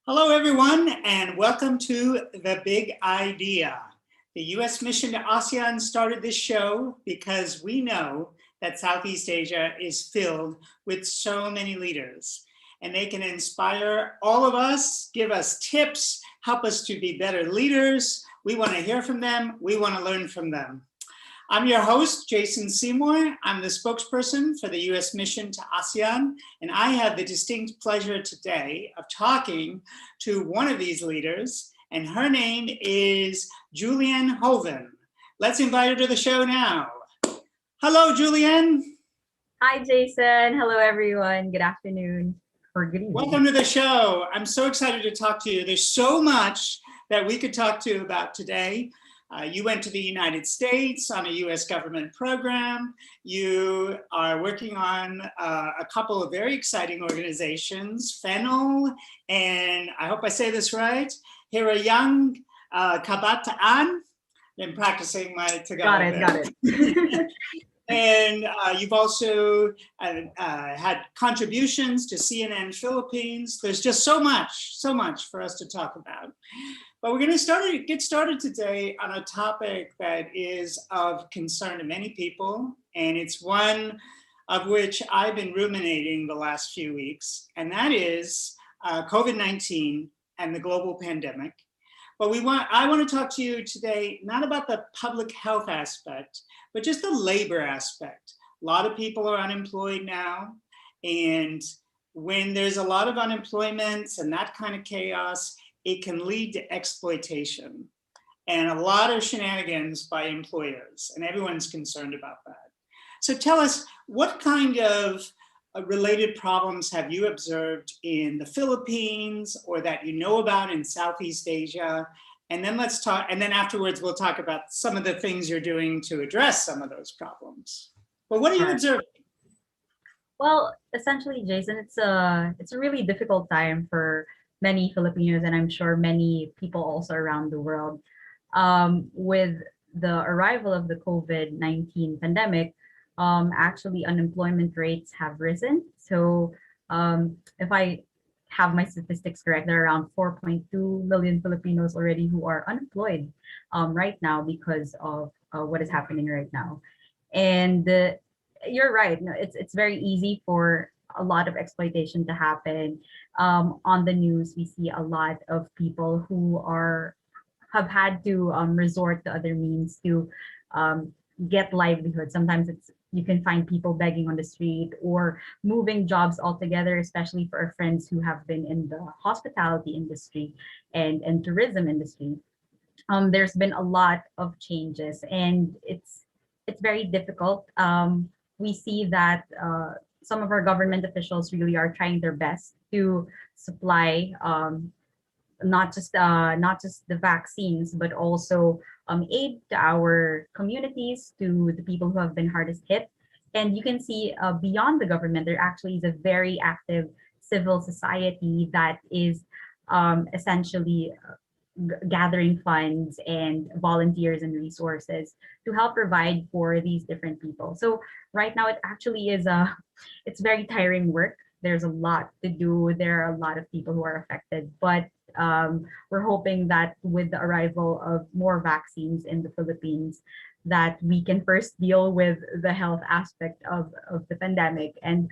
Hello, everyone, and welcome to The Big Idea. The U.S. mission to ASEAN started this show because we know that Southeast Asia is filled with so many leaders, and they can inspire all of us, give us tips, help us to be better leaders. We want to hear from them. We want to learn from them. I'm your host, Jason Seymour. I'm the spokesperson for the U.S. mission to ASEAN, and I have the distinct pleasure today of talking to one of these leaders, and her name is Julienne Joven. Let's invite her to the show now. Hello, Julienne. Hi, Jason. Hello, everyone. Good afternoon or good evening. Welcome to the show. I'm so excited to talk to you. There's so much that we could talk to you about today. You went to the United States on a US government program. You are working on a couple of very exciting organizations, Fennel, and I hope I say this right, Hirayang Kabataan. I'm practicing my Tagalog. Got it. And you've also had contributions to CNN Philippines. There's just so much for us to talk about. But we're going to get started today on a topic that is of concern to many people, and it's one of which I've been ruminating the last few weeks, and that is COVID-19 and the global pandemic. But I want to talk to you today not about the public health aspect, but just the labor aspect. A lot of people are unemployed now, and when there's a lot of unemployment and that kind of chaos, it can lead to exploitation and a lot of shenanigans by employers, and everyone's concerned about that. So tell us, what kind of related problems have you observed in the Philippines or that you know about in Southeast Asia? And then let's talk, and then afterwards we'll talk about some of the things you're doing to address some of those problems. But what are you observing? Well, essentially, Jason, it's a really difficult time for many Filipinos, and I'm sure many people also around the world. With the arrival of the COVID-19 pandemic, actually unemployment rates have risen. So if I have my statistics correct, there are around 4.2 million Filipinos already who are unemployed right now because of what is happening right now. And you're right, it's very easy for a lot of exploitation to happen. On the news, we see a lot of people who have had to resort to other means to get livelihood. Sometimes you can find people begging on the street or moving jobs altogether, especially for our friends who have been in the hospitality industry and tourism industry. There's been a lot of changes, and it's very difficult. We see that some of our government officials really are trying their best to supply not just the vaccines, but also aid to our communities, to the people who have been hardest hit. And you can see beyond the government, there actually is a very active civil society that is essentially gathering funds and volunteers and resources to help provide for these different people. So right now it actually is it's very tiring work. There's a lot to do. There are a lot of people who are affected, but we're hoping that with the arrival of more vaccines in the Philippines, that we can first deal with the health aspect of the pandemic, and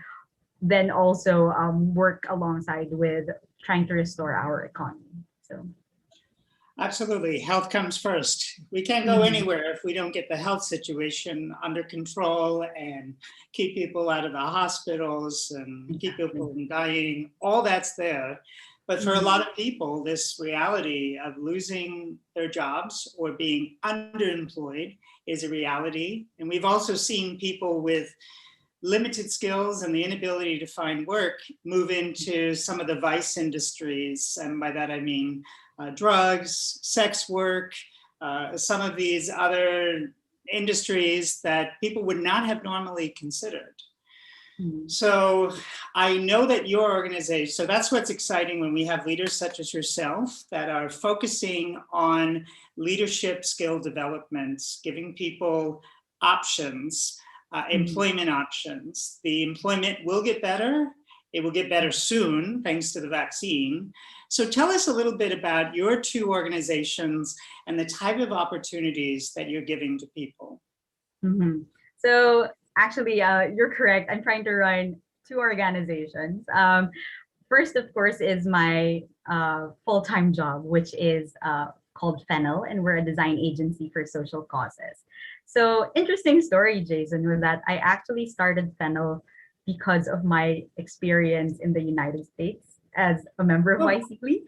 then also work alongside with trying to restore our economy. So. Absolutely. Health comes first. We can't go anywhere if we don't get the health situation under control and keep people out of the hospitals and keep people from dying. All that's there. But for a lot of people, this reality of losing their jobs or being underemployed is a reality. And we've also seen people with limited skills and the inability to find work move into some of the vice industries. And by that, I mean drugs, sex work, some of these other industries that people would not have normally considered. So I know that your organization, so that's what's exciting when we have leaders such as yourself that are focusing on leadership skill development, giving people options, employment options. The employment will get better it will get better soon, thanks to the vaccine. So tell us a little bit about your two organizations and the type of opportunities that you're giving to people. So actually, you're correct. I'm trying to run two organizations. First, of course, is my full-time job, which is called Fennel, and we're a design agency for social causes. So interesting story, Jason, was that I actually started Fennel because of my experience in the United States as a member of YSEALI.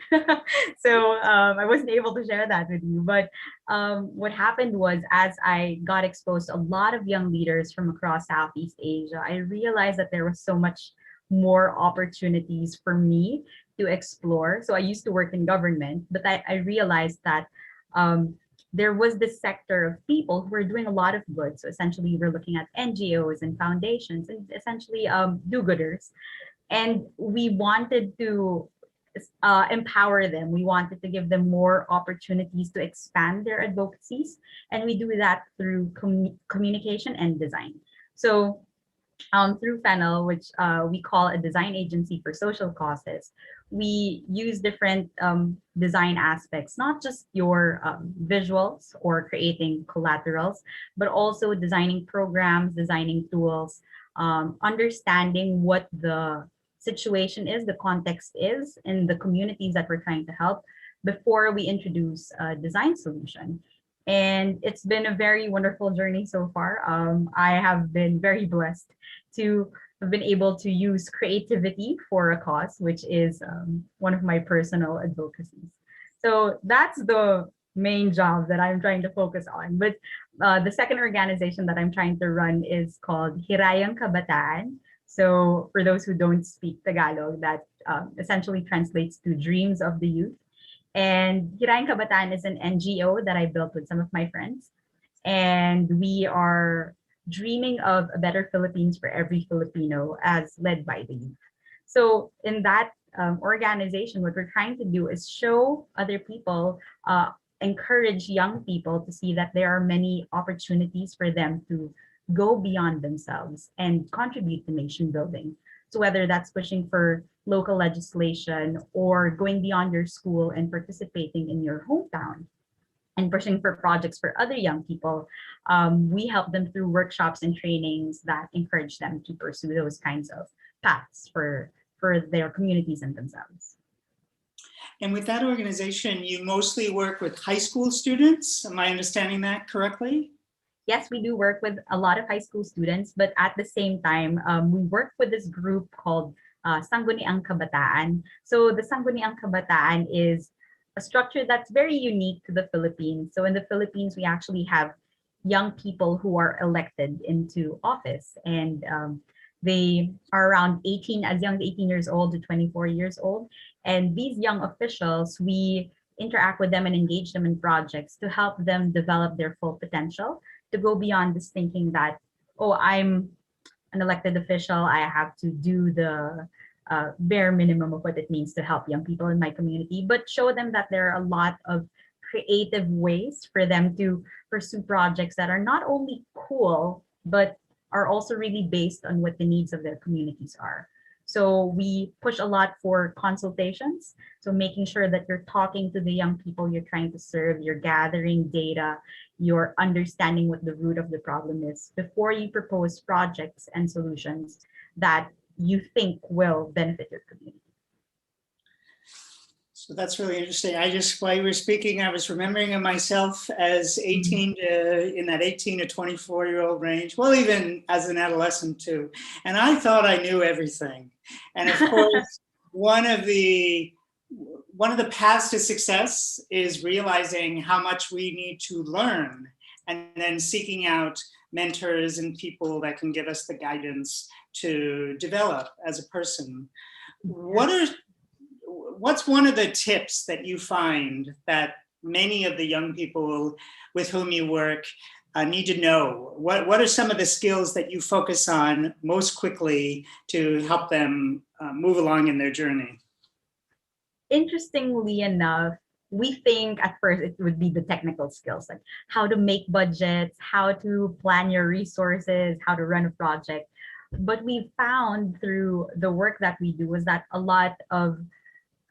So I wasn't able to share that with you. But what happened was, as I got exposed to a lot of young leaders from across Southeast Asia, I realized that there was so much more opportunities for me to explore. So I used to work in government, but I realized that there was this sector of people who were doing a lot of good. So essentially, we're looking at NGOs and foundations and essentially do-gooders. And we wanted to empower them. We wanted to give them more opportunities to expand their advocacies. And we do that through communication and design. So through Fennel, which we call a design agency for social causes, we use different design aspects, not just your visuals or creating collaterals, but also designing programs, designing tools, understanding what the situation is, the context is in the communities that we're trying to help before we introduce a design solution. And it's been a very wonderful journey so far. I have been very blessed to have been able to use creativity for a cause, which is one of my personal advocacies. So that's the main job that I'm trying to focus on. But the second organization that I'm trying to run is called Hirayang Kabataan. So for those who don't speak Tagalog, that essentially translates to Dreams of the Youth. And Hirayang Kabataan is an NGO that I built with some of my friends. And we are dreaming of a better Philippines for every Filipino as led by the youth. So in that organization, what we're trying to do is show other people, encourage young people to see that there are many opportunities for them to go beyond themselves and contribute to nation building. So whether that's pushing for local legislation or going beyond your school and participating in your hometown and pushing for projects for other young people, we help them through workshops and trainings that encourage them to pursue those kinds of paths for their communities and themselves. And with that organization, you mostly work with high school students. Am I understanding that correctly? Yes, we do work with a lot of high school students, but at the same time, we work with this group called Sangguniang Kabataan. So the Sangguniang Kabataan is a structure that's very unique to the Philippines. So in the Philippines, we actually have young people who are elected into office, and they are around 18, as young as 18 years old to 24 years old. And these young officials, we interact with them and engage them in projects to help them develop their full potential, to go beyond this thinking that, oh, I'm an elected official, I have to do the bare minimum of what it means to help young people in my community, but show them that there are a lot of creative ways for them to pursue projects that are not only cool, but are also really based on what the needs of their communities are. So we push a lot for consultations. So making sure that you're talking to the young people you're trying to serve, you're gathering data, you're understanding what the root of the problem is before you propose projects and solutions that you think will benefit your community. So that's really interesting. While you were speaking, I was remembering of myself as 18 to, in that 18 to 24-year-old range, well, even as an adolescent too. And I thought I knew everything. And of course, one of the paths to success is realizing how much we need to learn and then seeking out mentors and people that can give us the guidance to develop as a person. What's one of the tips that you find that many of the young people with whom you work need to know? What are some of the skills that you focus on most quickly to help them move along in their journey? Interestingly enough, we think at first it would be the technical skills, like how to make budgets, how to plan your resources, how to run a project. But we found through the work that we do is that a lot of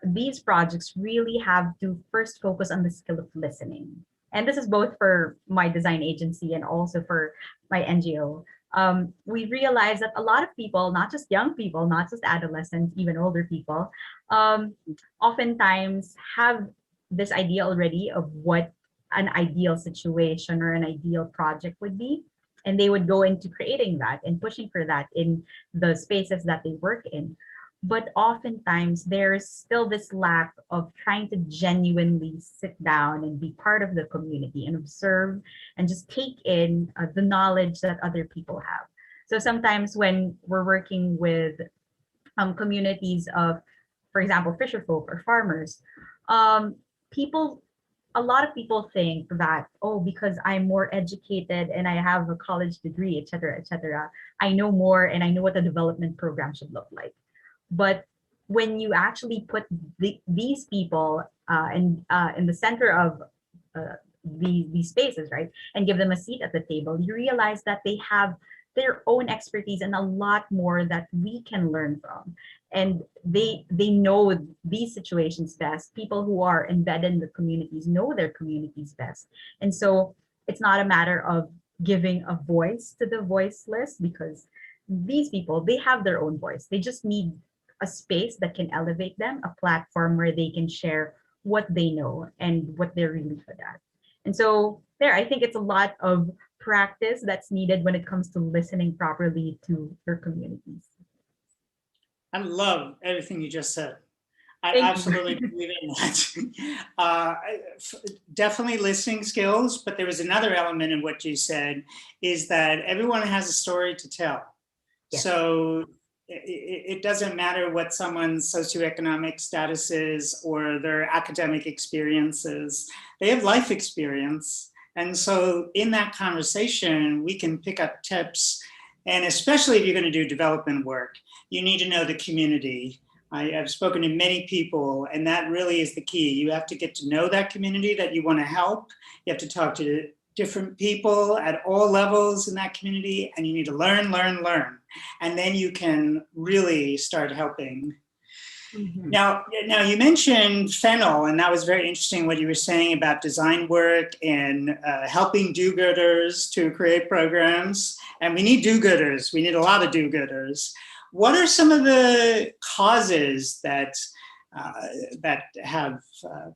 these projects really have to first focus on the skill of listening. And this is both for my design agency and also for my NGO. We realized that a lot of people, not just young people, not just adolescents, even older people, um, oftentimes have this idea already of what an ideal situation or an ideal project would be. And they would go into creating that and pushing for that in the spaces that they work in. But oftentimes there's still this lack of trying to genuinely sit down and be part of the community and observe and just take in the knowledge that other people have. So sometimes when we're working with communities of, for example, fisher folk or farmers, people, a lot of people think that, oh, because I'm more educated and I have a college degree, et cetera, I know more and I know what the development program should look like. But when you actually put these people in the center of these spaces, right, and give them a seat at the table, you realize that they have their own expertise and a lot more that we can learn from. And they know these situations best. People who are embedded in the communities know their communities best. And so it's not a matter of giving a voice to the voiceless, because these people, they have their own voice. They just need a space that can elevate them, a platform where they can share what they know and what they're really good at. And so there, I think it's a lot of practice that's needed when it comes to listening properly to your communities. I love everything you just said. I Thank you. absolutely believe in that. Definitely listening skills, but there was another element in what you said, is that everyone has a story to tell. Yes. So it doesn't matter what someone's socioeconomic status is or their academic experiences. They have life experience. And so in that conversation, we can pick up tips. And especially if you're going to do development work, you need to know the community. I've spoken to many people, and that really is the key. You have to get to know that community that you want to help. You have to talk to different people at all levels in that community, and you need to learn. And then you can really start helping. Mm-hmm. Now you mentioned Fennel, and that was very interesting what you were saying about design work and helping do-gooders to create programs. And we need do-gooders. We need a lot of do-gooders. What are some of the causes that have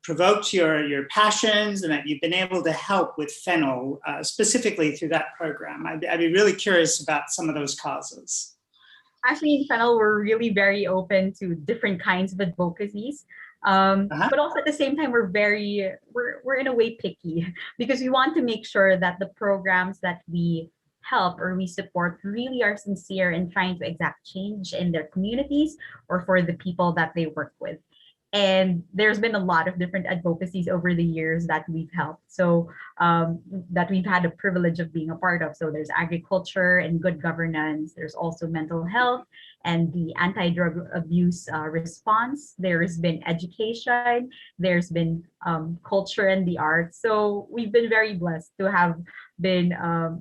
provoked your passions and that you've been able to help with Fennel, specifically through that program? I'd be really curious about some of those causes. Actually, in Fennel, we're really very open to different kinds of advocacies. But also at the same time, we're in a way picky, because we want to make sure that the programs that we help or we support really are sincere in trying to exact change in their communities or for the people that they work with. And there's been a lot of different advocacies over the years that we've helped. So that we've had the privilege of being a part of. So there's agriculture and good governance. There's also mental health and the anti-drug abuse response. There's been education. There's been culture and the arts. So we've been very blessed to have been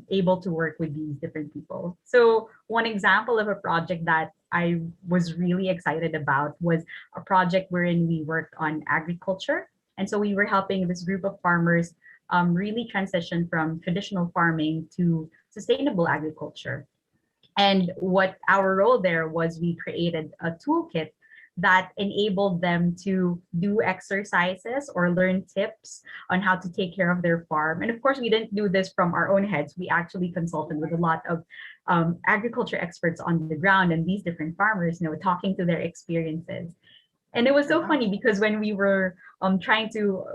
able to work with these different people. So one example of a project that I was really excited about was a project wherein we worked on agriculture. And so we were helping this group of farmers really transition from traditional farming to sustainable agriculture. And what our role there was, we created a toolkit that enabled them to do exercises or learn tips on how to take care of their farm. And of course, we didn't do this from our own heads. We actually consulted with a lot of agriculture experts on the ground and these different farmers, talking to their experiences. And it was so funny because when we were trying to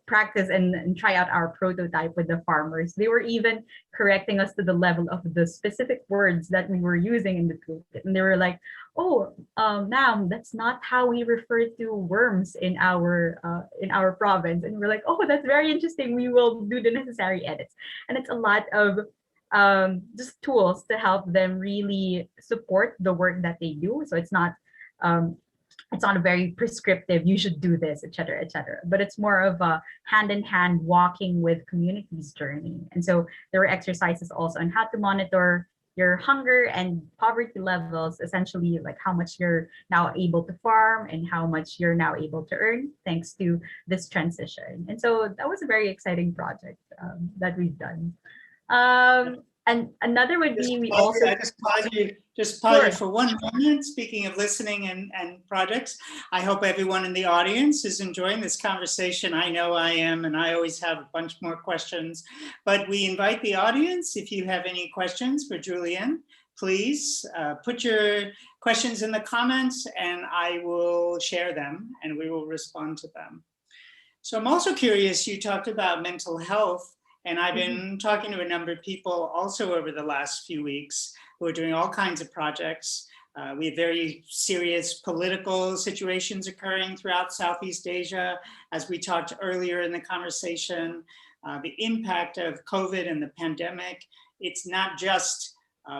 practice and try out our prototype with the farmers, they were even correcting us to the level of the specific words that we were using in the toolkit. And they were like, "Oh, ma'am, that's not how we refer to worms in our province." And we're like, "Oh, that's very interesting. We will do the necessary edits." And it's a lot of just tools to help them really support the work that they do. So it's not a very prescriptive, you should do this, et cetera, but it's more of a hand-in-hand walking with communities journey. And so there were exercises also on how to monitor your hunger and poverty levels, essentially like how much you're now able to farm and how much you're now able to earn thanks to this transition. And so that was a very exciting project that we've done. And another would be we also I just pause you sure. for one moment. Speaking of listening and projects, I hope everyone in the audience is enjoying this conversation. I know I am, and I always have a bunch more questions. But we invite the audience, if you have any questions for Julienne, please put your questions in the comments and I will share them and we will respond to them. So I'm also curious, you talked about mental health. And I've been talking to a number of people also over the last few weeks who are doing all kinds of projects. We have very serious political situations occurring throughout Southeast Asia. As we talked earlier in the conversation, the impact of COVID and the pandemic, it's not just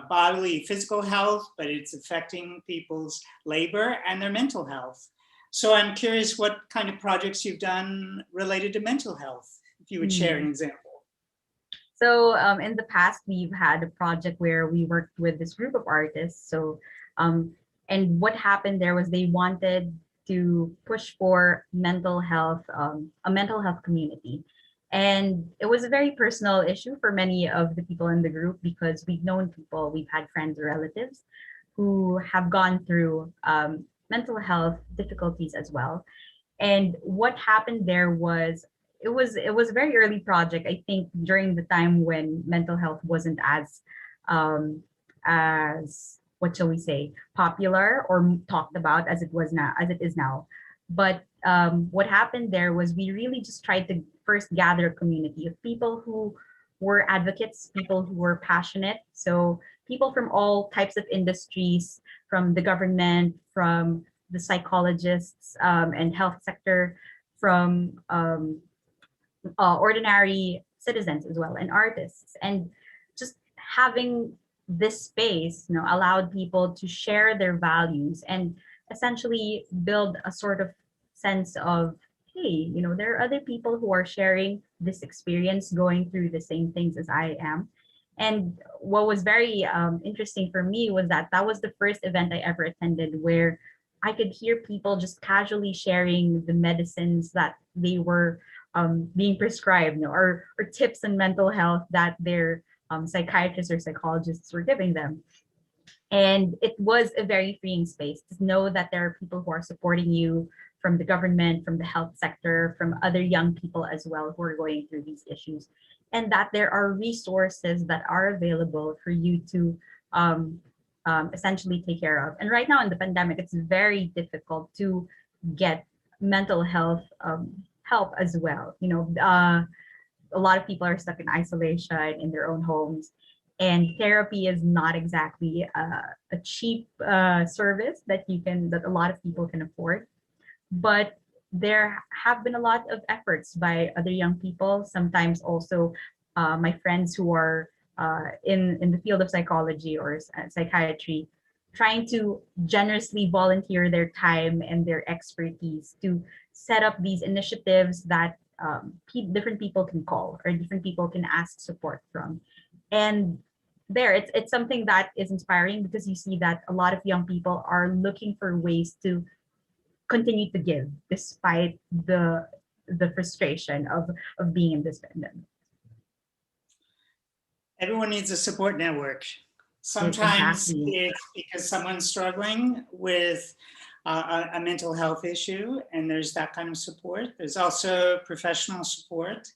bodily physical health, but it's affecting people's labor and their mental health. So I'm curious what kind of projects you've done related to mental health, if you would share an example. So in the past, we've had a project where we worked with this group of artists. So, and what happened there was they wanted to push for mental health, a mental health community. And it was a very personal issue for many of the people in the group because we've known people, we've had friends or relatives who have gone through mental health difficulties as well. And what happened there was it was a very early project. I think during the time when mental health wasn't as what shall we say, popular or talked about as it is now. But what happened there was we really just tried to first gather a community of people who were advocates, people who were passionate. So people from all types of industries, from the government, from the psychologists and health sector, from ordinary citizens as well, and artists. And just having this space, allowed people to share their values and essentially build a sort of sense of, hey, there are other people who are sharing this experience, going through the same things as I am. And what was very interesting for me was that was the first event I ever attended where I could hear people just casually sharing the medicines that they were being prescribed, or tips on mental health that their psychiatrists or psychologists were giving them. And it was a very freeing space to know that there are people who are supporting you from the government, from the health sector, from other young people as well who are going through these issues, and that there are resources that are available for you to essentially take care of. And right now in the pandemic, it's very difficult to get mental health help as well. A lot of people are stuck in isolation in their own homes, and therapy is not exactly a cheap service that a lot of people can afford. But there have been a lot of efforts by other young people, sometimes also my friends who are in the field of psychology or psychiatry, trying to generously volunteer their time and their expertise to set up these initiatives that different people can call or different people can ask support from. And it's something that is inspiring because you see that a lot of young people are looking for ways to continue to give despite the frustration of being in this pandemic. Everyone needs a support network. Sometimes Exactly. it's because someone's struggling with a mental health issue, and there's that kind of support. There's also professional support.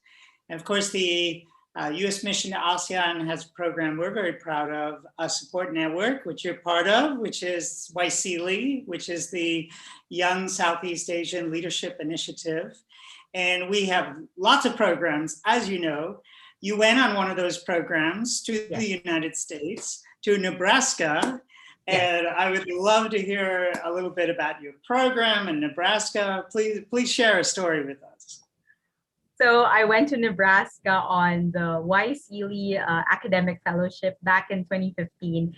And of course, the U.S. Mission to ASEAN has a program we're very proud of, a support network, which you're part of, which is YSEALI, which is the Young Southeast Asian Leadership Initiative. And we have lots of programs, as you know. You went on one of those programs to Yes. the United States, to Nebraska. Yes. And I would love to hear a little bit about your program in Nebraska. Please share a story with us. So I went to Nebraska on the YSEALI academic fellowship back in 2015.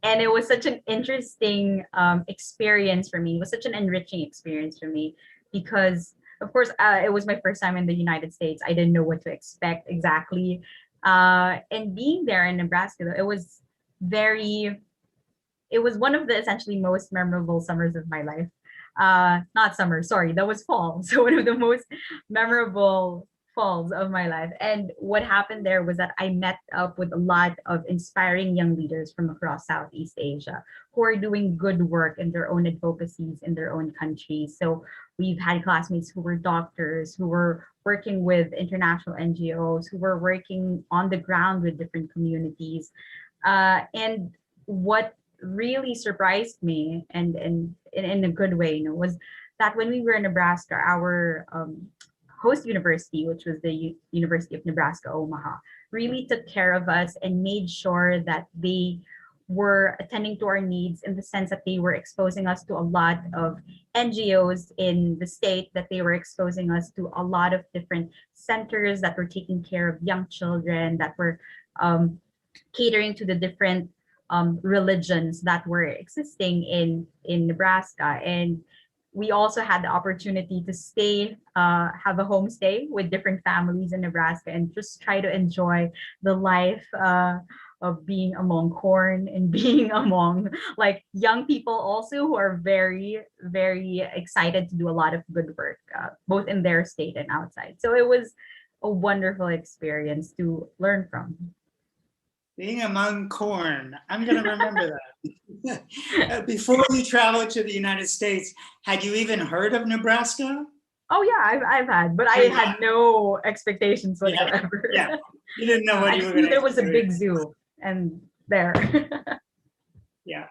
And it was such an interesting experience for me. It was such an enriching experience for me because, of course, it was my first time in the United States. I didn't know what to expect exactly. And being there in Nebraska, it was very, it was one of the essentially most memorable summers of my life. Not summer, sorry, that was fall. So one of the most memorable falls of my life. And what happened there was that I met up with a lot of inspiring young leaders from across Southeast Asia who are doing good work in their own advocacies in their own countries. So we've had classmates who were doctors, who were working with international NGOs, who were working on the ground with different communities. And what really surprised me, and in a good way, was that when we were in Nebraska, our host university, which was the University of Nebraska Omaha, really took care of us and made sure that they were attending to our needs, in the sense that they were exposing us to a lot of NGOs in the state, that they were exposing us to a lot of different centers that were taking care of young children, that were catering to the different religions that were existing in Nebraska. And we also had the opportunity to stay, have a homestay with different families in Nebraska, and just try to enjoy the life of being among corn and being among like young people also who are very, very excited to do a lot of good work, both in their state and outside. So it was a wonderful experience to learn from. Being among corn, I'm going to remember that. Before you traveled to the United States, had you even heard of Nebraska? Oh yeah, I've had, but I had no expectations whatsoever. Yeah, you didn't know what I you just were knew going to there was a big zoo, and there. Yeah.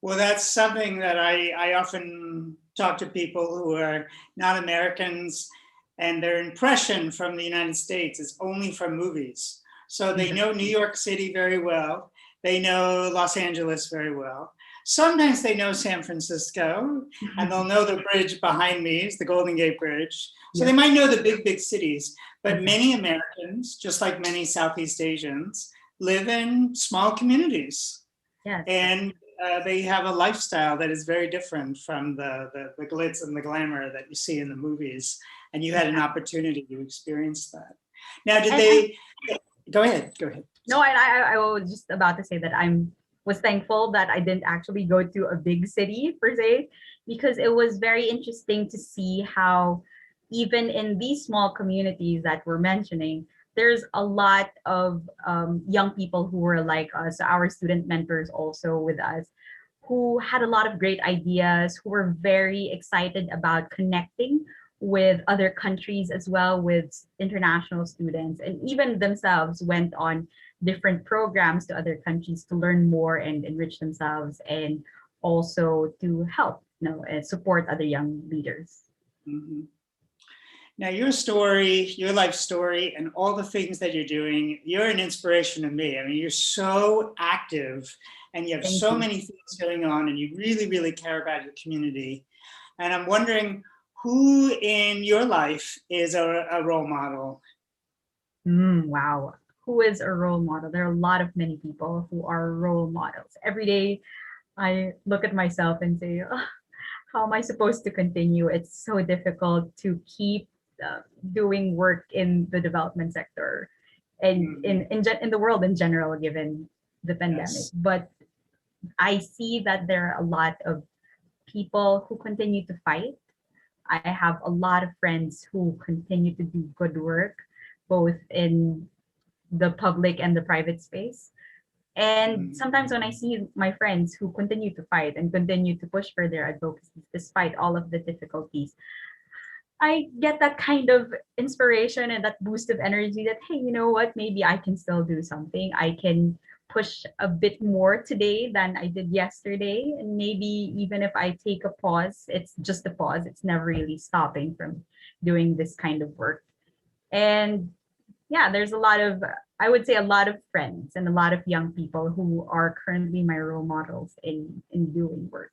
Well, that's something that I often talk to people who are not Americans, and their impression from the United States is only from movies. So they know New York City very well. They know Los Angeles very well. Sometimes they know San Francisco, and they'll know the bridge behind me is the Golden Gate Bridge. So they might know the big, big cities, but many Americans, just like many Southeast Asians, live in small communities. Yes. And they have a lifestyle that is very different from the glitz and the glamour that you see in the movies. And you had an opportunity to experience that. Now, did they? Go ahead. No, I was just about to say that was thankful that I didn't actually go to a big city per se, because it was very interesting to see how even in these small communities that we're mentioning, there's a lot of young people who were like us, our student mentors also with us, who had a lot of great ideas, who were very excited about connecting with other countries as well, with international students, and even themselves went on different programs to other countries to learn more and enrich themselves, and also to help, and support other young leaders. Mm-hmm. Now, your story, your life story, and all the things that you're doing, you're an inspiration to me. I mean, you're so active, and you have so many things going on, and you really, really care about your community. And I'm wondering, who in your life is a role model? Wow. Who is a role model? There are a lot of many people who are role models. Every day I look at myself and say, oh, how am I supposed to continue? It's so difficult to keep doing work in the development sector and in the world in general, given the pandemic. Yes. But I see that there are a lot of people who continue to fight. I have a lot of friends who continue to do good work, both in the public and the private space. And sometimes when I see my friends who continue to fight and continue to push for their advocacy despite all of the difficulties, I get that kind of inspiration and that boost of energy that, hey, you know what, maybe I can still do something. I can push a bit more today than I did yesterday. And maybe even if I take a pause, it's just a pause. It's never really stopping from doing this kind of work. And yeah, there's I would say a lot of friends and a lot of young people who are currently my role models in doing work.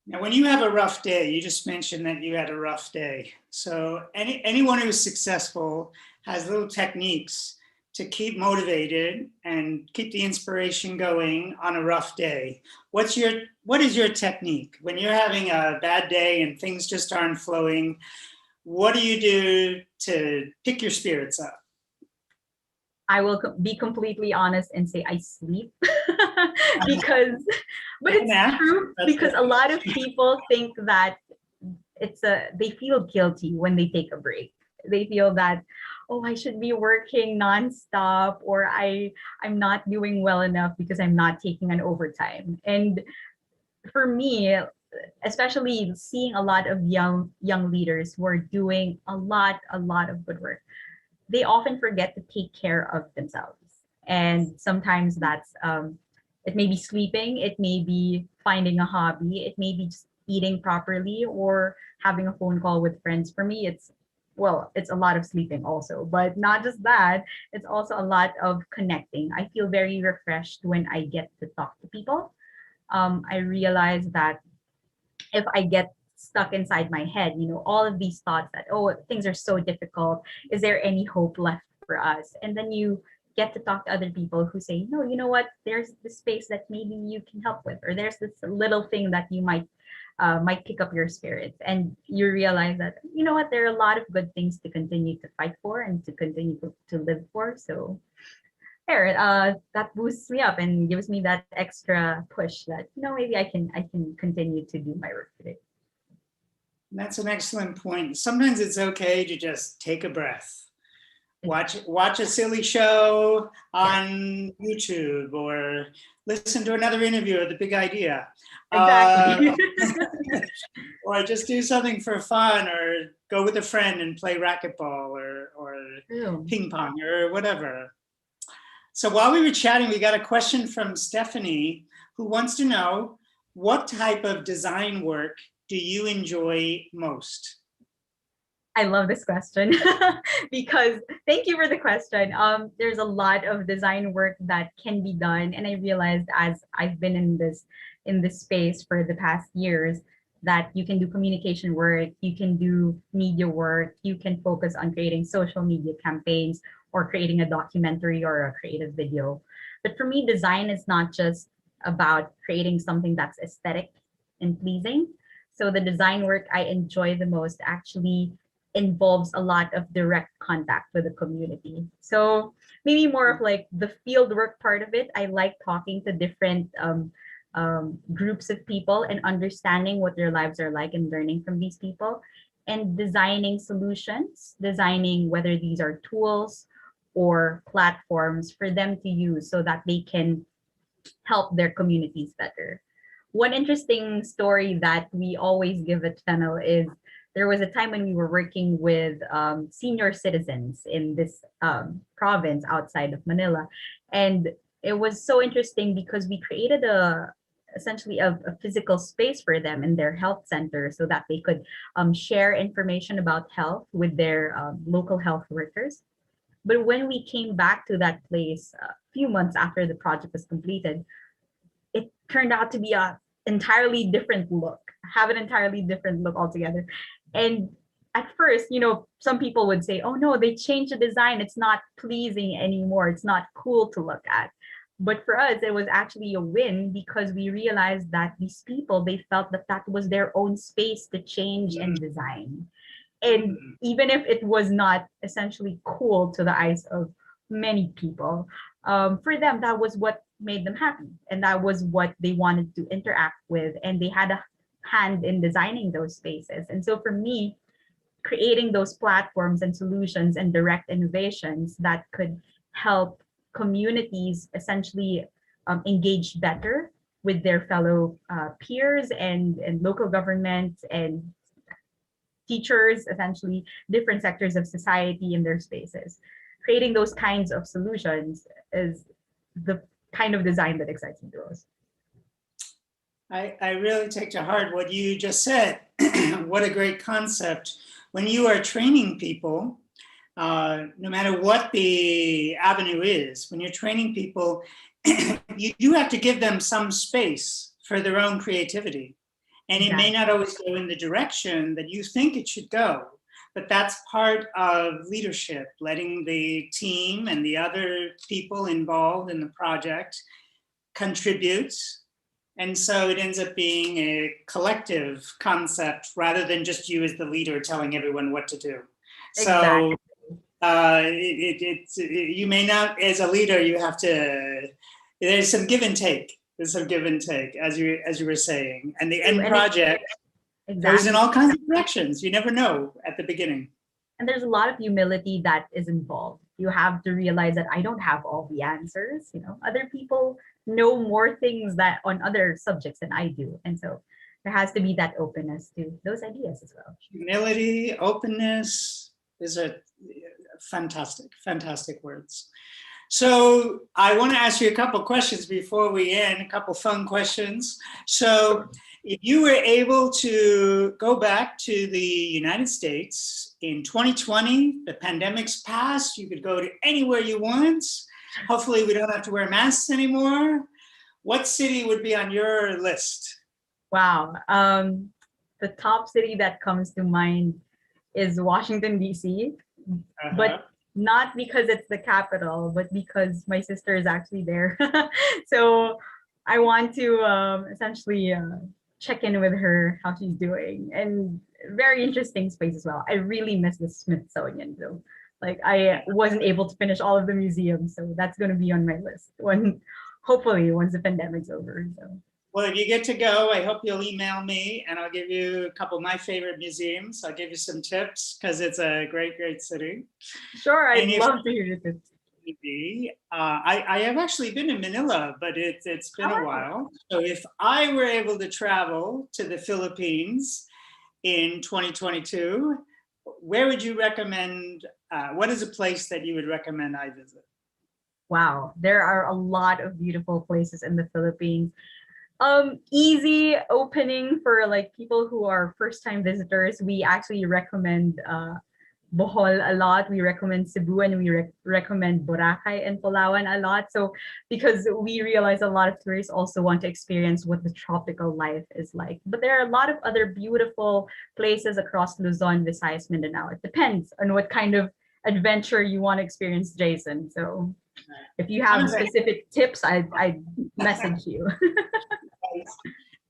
Now, when you have a rough day, you just mentioned that you had a rough day. So anyone who's successful has little techniques to keep motivated and keep the inspiration going on a rough day. What is your technique? When you're having a bad day and things just aren't flowing, what do you do to pick your spirits up? I will be completely honest and say I sleep because, but it's Yeah, true that's because good. a lot of people think that they feel guilty when they take a break. They feel that, oh, I should be working nonstop, or I'm not doing well enough because I'm not taking an overtime. And for me, especially seeing a lot of young leaders who are doing a lot of good work, they often forget to take care of themselves. And sometimes that's it may be sleeping, it may be finding a hobby, it may be just eating properly or having a phone call with friends. For me, it's a lot of sleeping also, but not just that, it's also a lot of connecting. I feel very refreshed when I get to talk to people. I realize that if I get stuck inside my head, all of these thoughts that, oh, things are so difficult. Is there any hope left for us? And then you get to talk to other people who say, no, you know what? There's this space that maybe you can help with, or there's this little thing that you might pick up your spirits, and you realize that you know what, there are a lot of good things to continue to fight for and to continue to live for. So there, that boosts me up and gives me that extra push that maybe I can continue to do my work today. That's an excellent point. Sometimes it's okay to just take a breath. Watch a silly show Yeah, on YouTube or listen to another interview of The Big Idea. exactly. Or just do something for fun, or go with a friend and play racquetball or True. ping pong or whatever. So while we were chatting, we got a question from Stephanie, who wants to know, what type of design work do you enjoy most? I love this question because thank you for the question. There's a lot of design work that can be done, and I realized as I've been in this space for the past years that you can do communication work, you can do media work, you can focus on creating social media campaigns or creating a documentary or a creative video. But for me, design is not just about creating something that's aesthetic and pleasing. So the design work I enjoy the most actually involves a lot of direct contact with the community. So maybe more of like the field work part of it. I like talking to different groups of people and understanding what their lives are like and learning from these people and designing solutions, designing whether these are tools or platforms for them to use so that they can help their communities better. One interesting story that we always give at Fennel is there was a time when we were working with senior citizens in this province outside of Manila. And it was so interesting because we created essentially a physical space for them in their health center so that they could share information about health with their local health workers. But when we came back to that place a few months after the project was completed, it turned out to be a entirely different look, have an entirely different look altogether. And at first, some people would say, oh no, they changed the design. It's not pleasing anymore. It's not cool to look at. But for us, it was actually a win because we realized that these people, they felt that that was their own space to change and design. And even if it was not essentially cool to the eyes of many people, for them, that was what made them happy. And that was what they wanted to interact with. And they had a hand in designing those spaces. And so for me, creating those platforms and solutions and direct innovations that could help communities essentially engage better with their fellow peers and local governments and teachers, essentially different sectors of society in their spaces. Creating those kinds of solutions is the kind of design that excites me the most. I really take to heart what you just said. What a great concept. When you are training people, no matter what the avenue is, when you're training people, you do have to give them some space for their own creativity. And it may not always go in the direction that you think it should go, but that's part of leadership, letting the team and the other people involved in the project contribute. And so it ends up being a collective concept rather than just you as the leader telling everyone what to do. So Exactly. You may not, as a leader, you have to, there's some give and take. There's some give and take, as you were saying. And the end project goes in all kinds of directions. You never know at the beginning. And there's a lot of humility that is involved. You have to realize that I don't have all the answers. You know, other people know more things that on other subjects than I do. And so there has to be that openness to those ideas as well. Humility, openness is a fantastic words. So I want to ask you a couple questions before we end, a couple fun questions. So if you were able to go back to the United States in 2020, the pandemic's passed, you could go to anywhere you want. Hopefully we don't have to wear masks anymore. What city would be on your list? Wow. The top city that comes to mind is Washington, D.C., but not because it's the capital, but because my sister is actually there. So I want to essentially check in with her, how she's doing. And very interesting space as well. I really miss the Smithsonian though. Like I wasn't able to finish all of the museums, so that's going to be on my list hopefully once the pandemic's over. So. Well, if you get to go, I hope you'll email me and I'll give you a couple of my favorite museums. I'll give you some tips because it's a great, great city. Sure, I'd love to hear your tips. I have actually been in Manila, but it's been a while. So if I were able to travel to the Philippines in 2022, where would you recommend, what is a place that you would recommend I visit? Wow, there are a lot of beautiful places in the Philippines. Easy opening for like people who are first-time visitors. We actually recommend Bohol a lot. We recommend Cebu, and we recommend Boracay and Palawan a lot. So because we realize a lot of tourists also want to experience what the tropical life is like. But there are a lot of other beautiful places across Luzon, Visayas, Mindanao. It depends on what kind of adventure you want to experience, Jason. So if you have specific tips, I'd message you.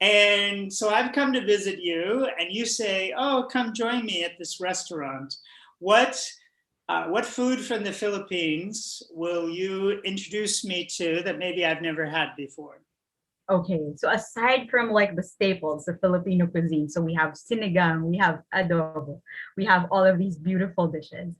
And so I've come to visit you and you say, oh, come join me at this restaurant. What food from the Philippines will you introduce me to that maybe I've never had before? Okay, so aside from like the staples, the Filipino cuisine, so we have sinigang, we have adobo, we have all of these beautiful dishes.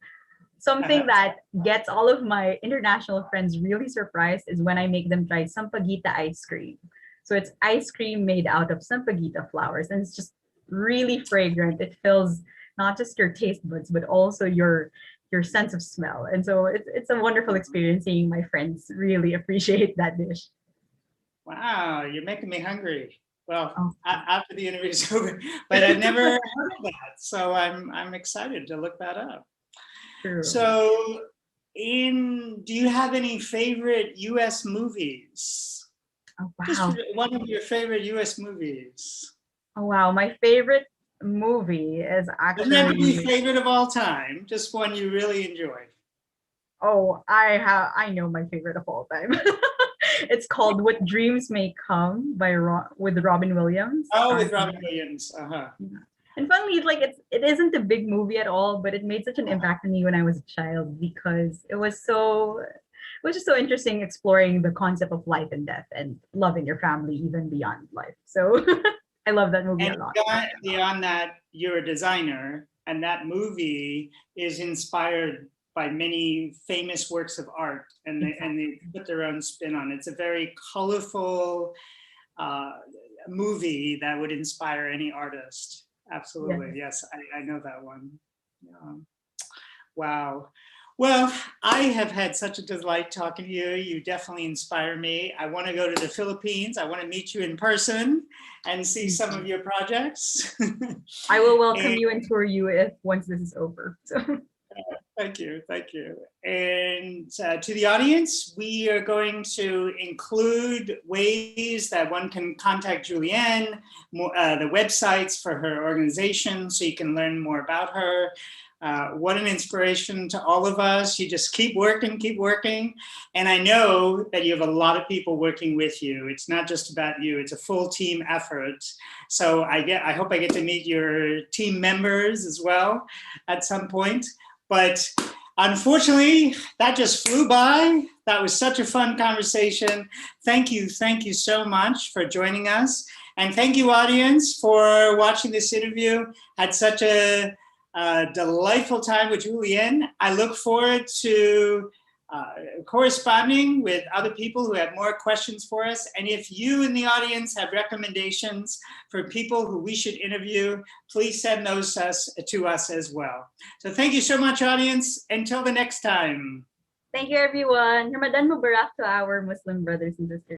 Something that gets all of my international friends really surprised is when I make them try sampaguita ice cream. So it's ice cream made out of sampaguita flowers, and it's just really fragrant. It fills not just your taste buds, but also your sense of smell. And so it's a wonderful experience seeing my friends really appreciate that dish. Wow, you're making me hungry. Well, after the interview is over, but I've never heard of that. So I'm excited to look that up. True. So do you have any favorite US movies? Oh, wow. Just one of your favorite US movies. Oh, wow. My favorite movie is actually... Doesn't have to be favorite of all time, just one you really enjoy. Oh, I know my favorite of all time. It's called What Dreams May Come with Robin Williams. Oh, with Robin Williams. Uh-huh. Yeah. And funnily, like it isn't a big movie at all, but it made such an impact on me when I was a child because it was just so interesting exploring the concept of life and death and loving your family even beyond life. So I love that movie a lot. Beyond that, you're a designer, and that movie is inspired by many famous works of art, and they put their own spin on it. It's a very colorful movie that would inspire any artist. Absolutely, yes, I know that one. Wow. Well, I have had such a delight talking to you. You definitely inspire me. I want to go to the Philippines. I want to meet you in person and see some of your projects. I will welcome you and tour you once this is over. So. Thank you. And to the audience, we are going to include ways that one can contact Julienne, the websites for her organization, so you can learn more about her. What an inspiration to all of us. You just keep working. And I know that you have a lot of people working with you. It's not just about you, it's a full team effort. So I hope I get to meet your team members as well at some point. But Unfortunately, that just flew by. That was such a fun conversation. Thank you so much for joining us. And thank you, audience, for watching this interview. Had such a delightful time with Julienne. I look forward to corresponding with other people who have more questions for us. And if you in the audience have recommendations for people who we should interview, please send those to us as well. So thank you so much, audience. Until the next time. Thank you, everyone. Ramadan Mubarak to our Muslim brothers and sisters.